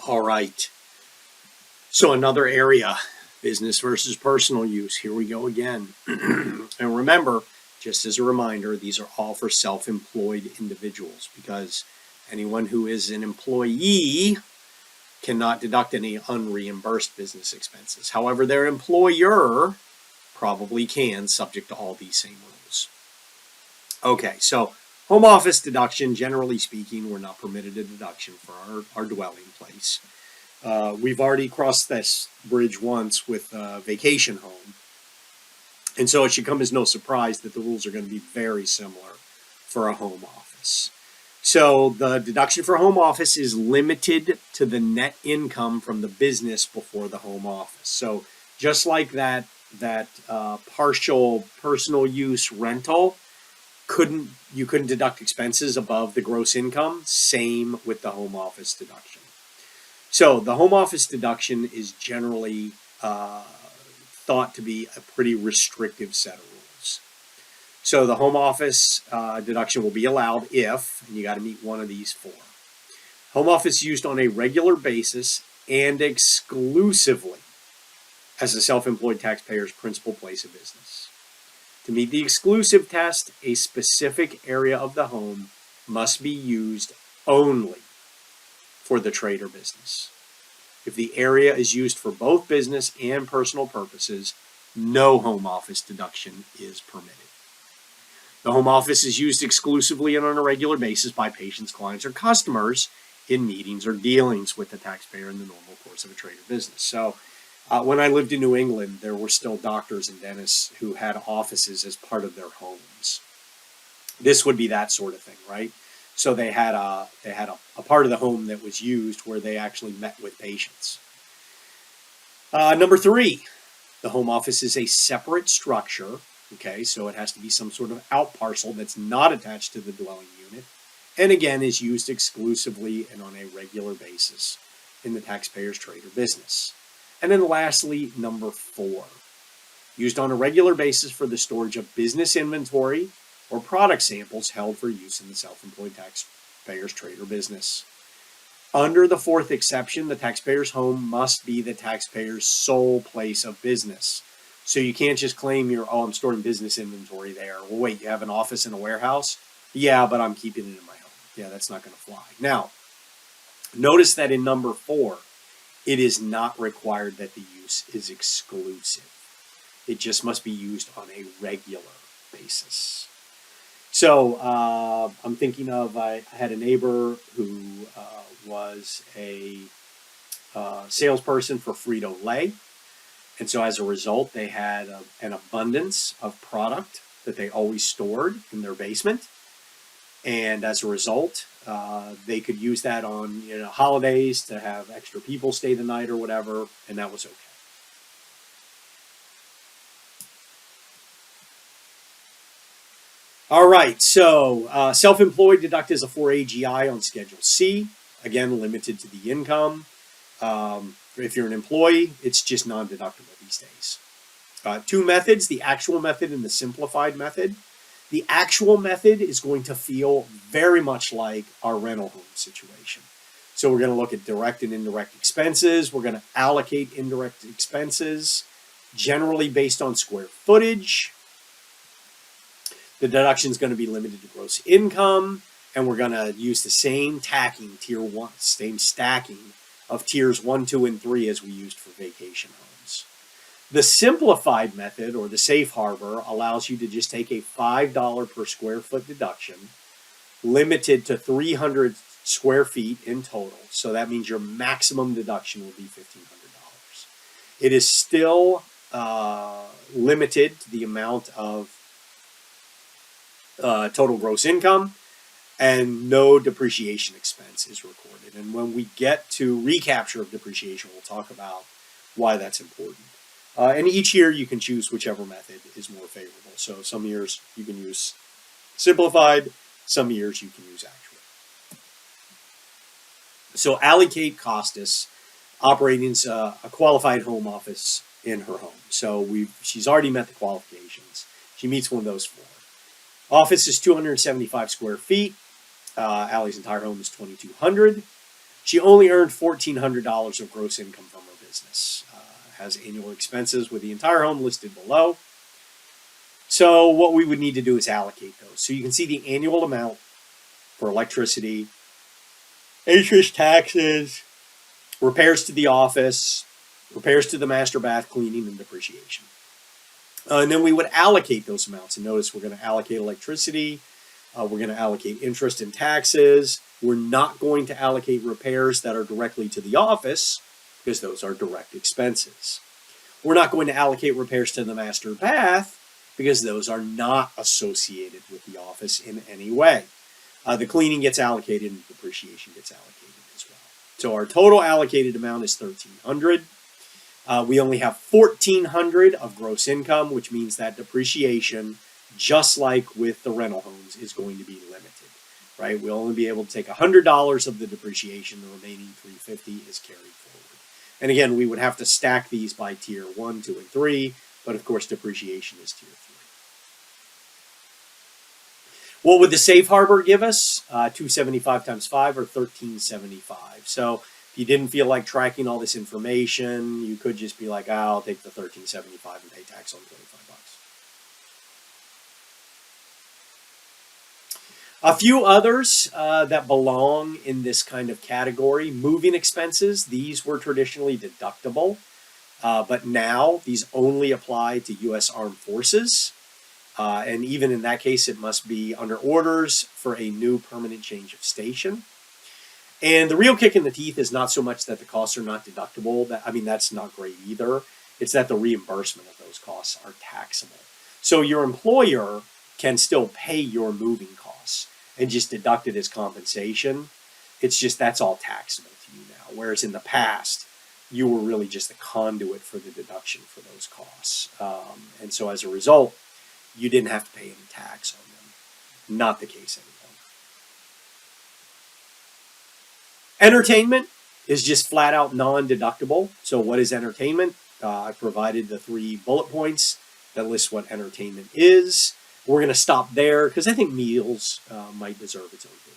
All right. So another area, business versus personal use. Here we go again. And remember, just as a reminder, these are all for self-employed individuals because anyone who is an employee cannot deduct any unreimbursed business expenses. However, their employer probably can, subject to all these same rules. Okay, so home office deduction, generally speaking, we're not permitted a deduction for our dwelling place. We've already crossed this bridge once with vacation home. And so it should come as no surprise that the rules are going to be very similar for a home office. So the deduction for home office is limited to the net income from the business before the home office. So just like that partial personal use rental, you couldn't deduct expenses above the gross income. Same with the home office deduction. So the home office deduction is generally thought to be a pretty restrictive set of rules. So the home office deduction will be allowed if, and you got to meet one of these four. Home office used on a regular basis and exclusively as a self-employed taxpayer's principal place of business. To meet the exclusive test, a specific area of the home must be used only for the trade or business. If the area is used for both business and personal purposes, no home office deduction is permitted. The home office is used exclusively and on a regular basis by patients, clients, or customers in meetings or dealings with the taxpayer in the normal course of a trade or business. So when I lived in New England, there were still doctors and dentists who had offices as part of their homes. This would be that sort of thing, right? So they had a part of the home that was used where they actually met with patients. Number 3, the home office is a separate structure. Okay, so it has to be some sort of out parcel that's not attached to the dwelling unit, and again is used exclusively and on a regular basis in the taxpayer's trade or business. And then lastly, number 4, used on a regular basis for the storage of business inventory or product samples held for use in the self-employed taxpayer's trade or business. Under the 4th exception, the taxpayer's home must be the taxpayer's sole place of business. So you can't just claim I'm storing business inventory there. Well, wait, you have an office and a warehouse? Yeah, but I'm keeping it in my home. Yeah, that's not going to fly. Now, notice that in number 4, it is not required that the use is exclusive. It just must be used on a regular basis. So I'm thinking of, I had a neighbor who was a salesperson for Frito-Lay. And so as a result, they had an abundance of product that they always stored in their basement. And as a result, they could use that on holidays to have extra people stay the night or whatever, and that was okay. All right, so self-employed deduct as a 4 AGI on Schedule C. Again, limited to the income. If you're an employee, it's just non-deductible these days. 2 methods, the actual method and the simplified method. The actual method is going to feel very much like our rental home situation. So we're going to look at direct and indirect expenses. We're going to allocate indirect expenses, generally based on square footage. The deduction is going to be limited to gross income, and we're going to use the same tacking, tier 1, same stacking of tiers 1, 2, and 3 as we used for vacation homes. The simplified method, or the safe harbor, allows you to just take a $5 per square foot deduction, limited to 300 square feet in total. So that means your maximum deduction will be $1,500. It is still limited to the amount of total gross income, and no depreciation expense is recorded. And when we get to recapture of depreciation, we'll talk about why that's important. And each year you can choose whichever method is more favorable. So some years you can use simplified, some years you can use actual. So allocate Costas operating a qualified home office in her home. So she's already met the qualifications. She meets one of those 4. Office is 275 square feet. Allie's entire home is 2,200. She only earned $1,400 of gross income from her business. Has annual expenses with the entire home listed below. So what we would need to do is allocate those. So you can see the annual amount for electricity, interest, taxes, repairs to the office, repairs to the master bath, cleaning, and depreciation. And then we would allocate those amounts. And notice we're going to allocate electricity. We're going to allocate interest and taxes. We're not going to allocate repairs that are directly to the office because those are direct expenses. We're not going to allocate repairs to the master bath because those are not associated with the office in any way. The cleaning gets allocated and depreciation gets allocated as well. So our total allocated amount is $1,300. We only have $1,400 of gross income, which means that depreciation, just like with the rental homes, is going to be limited, right? We'll only be able to take $100 of the depreciation. The remaining $350 is carried forward. And again, we would have to stack these by tier 1, 2, and 3, but of course depreciation is tier 3. What would the safe harbor give us? 275 times 5 or 1375. So if you didn't feel like tracking all this information, you could just be like, I'll take the 1375 and pay tax on 25 bucks. A few others that belong in this kind of category. Moving expenses, these were traditionally deductible, but now these only apply to U.S. Armed Forces. And even in that case, it must be under orders for a new permanent change of station. And the real kick in the teeth is not so much that the costs are not deductible. That's not great either. It's that the reimbursement of those costs are taxable. So your employer can still pay your moving costs and just deduct it as compensation. It's just that's all taxable to you now. Whereas in the past, you were really just the conduit for the deduction for those costs. And so as a result, you didn't have to pay any tax on them. Not the case anymore. Entertainment is just flat out non-deductible. So what is entertainment? I provided the 3 bullet points that list what entertainment is. We're going to stop there because I think meals might deserve its own video.